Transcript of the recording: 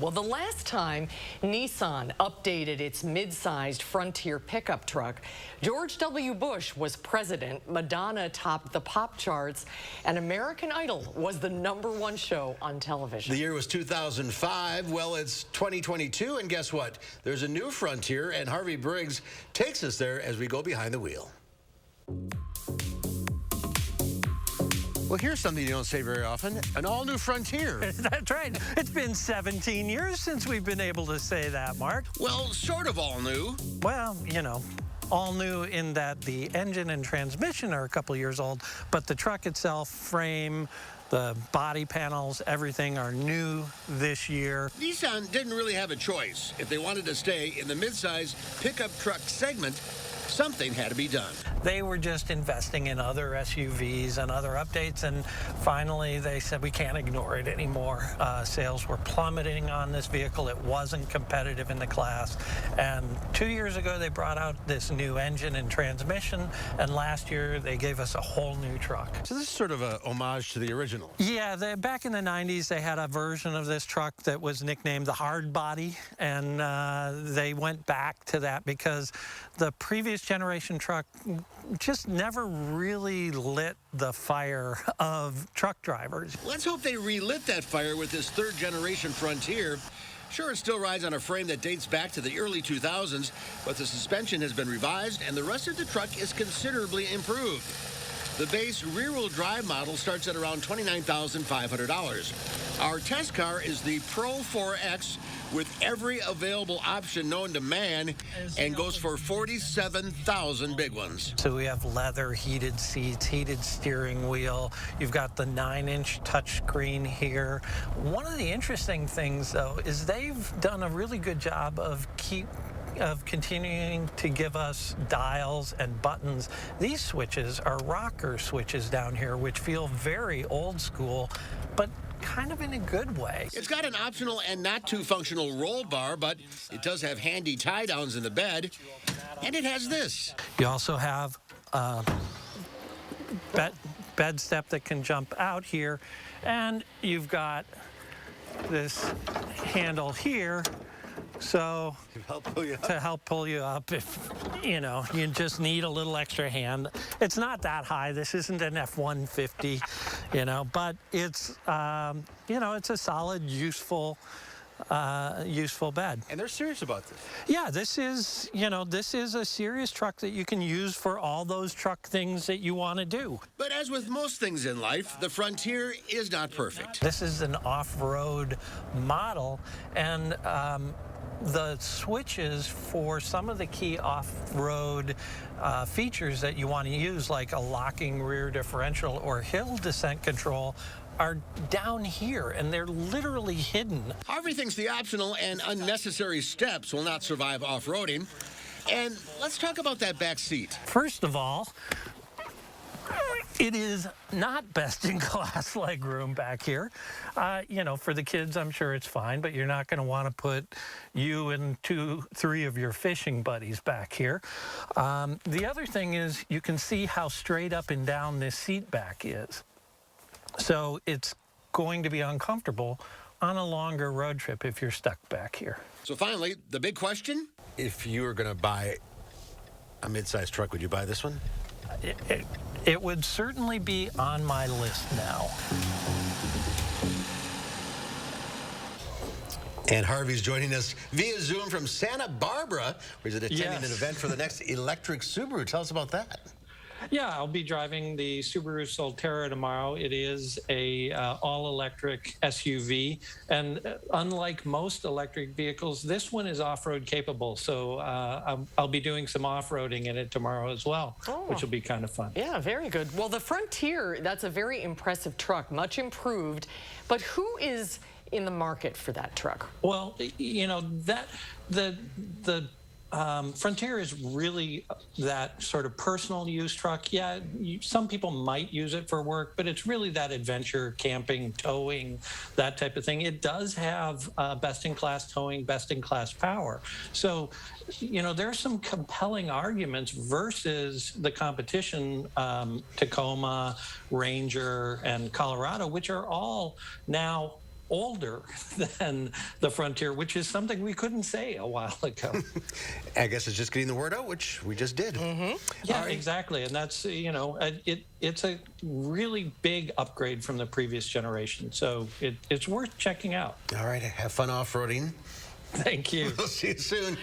Well, the last time Nissan updated its mid-sized Frontier pickup truck, George W. Bush was president, Madonna topped the pop charts, and American Idol was the #1 show on television. The year was 2005. Well, it's 2022, and guess what? There's a new Frontier, and Harvey Briggs takes us there as we go behind the wheel. Well, here's something you don't say very often, an all-new Frontier. That's right. It's been 17 years since we've been able to say that, Mark. Well, sort of all new. Well, you know, all new in that the engine and transmission are a couple years old, but the truck itself, frame, the body panels, everything are new this year. Nissan didn't really have a choice. If they wanted to stay in the midsize pickup truck segment, something had to be done. They were just investing in other SUVs and other updates, and finally they said we can't ignore it anymore. Sales were plummeting on this vehicle. It wasn't competitive in the class, and 2 years ago they brought out this new engine and transmission, and last year they gave us a whole new truck. So this is sort of a homage to the original. Yeah, back in the 90s they had a version of this truck that was nicknamed the hard body, and they went back to that because the previous generation truck just never really lit the fire of truck drivers. Let's hope they relit that fire with this third generation Frontier. Sure, it still rides on a frame that dates back to the early 2000s, but the suspension has been revised and the rest of the truck is considerably improved. The base rear-wheel drive model starts at around $29,500. Our test car is the Pro 4X with every available option known to man and goes for $47,000 big ones. So we have leather, heated seats, heated steering wheel. You've got the 9-inch touchscreen here. One of the interesting things, though, is they've done a really good job of continuing to give us dials and buttons. These switches are rocker switches down here, which feel very old school, but kind of in a good way. It's got an optional and not too functional roll bar, but it does have handy tie downs in the bed, and it has this. You also have a bed step that can jump out here, and you've got this handle here, so to help pull you up if you know you just need a little extra hand. It's not that high. This isn't an F-150, but it's it's a solid, useful bed. And they're serious about this. Yeah, this is a serious truck that you can use for all those truck things that you want to do. But as with most things in life, the Frontier is not perfect. This is an off-road model, and the switches for some of the key off-road features that you want to use, like a locking rear differential or hill descent control, are down here, and they're literally hidden. Harvey thinks the optional and unnecessary steps will not survive off-roading. And let's talk about that back seat. First of all, it is not best-in-class legroom back here. For the kids, I'm sure it's fine, but you're not going to want to put you and 2-3 of your fishing buddies back here. The other thing is you can see how straight up and down this seat back is. So it's going to be uncomfortable on a longer road trip if you're stuck back here. So finally, the big question? If you were going to buy a mid-sized truck, would you buy this one? It would certainly be on my list now. And Harvey's joining us via Zoom from Santa Barbara, where he's attending an event for the next electric Subaru. Tell us about that. Yeah, I'll be driving the Subaru Solterra tomorrow. It is a all-electric SUV, and unlike most electric vehicles, this one is off-road capable. So I'll be doing some off-roading in it tomorrow as well, which will be kind of fun. Yeah, very good. Well, the Frontier, that's a very impressive truck, much improved. But who is in the market for that truck? Well, the Frontier is really that sort of personal use truck. Yeah, some people might use it for work, but it's really that adventure, camping, towing, that type of thing. It does have best-in-class towing, best-in-class power. So, there are some compelling arguments versus the competition, Tacoma, Ranger, and Colorado, which are all now older than the Frontier, which is something we couldn't say a while ago. I guess it's just getting the word out, which we just did. Yeah, exactly. And that's, it's a really big upgrade from the previous generation. So it's worth checking out. All right, have fun off-roading. Thank you. We'll see you soon.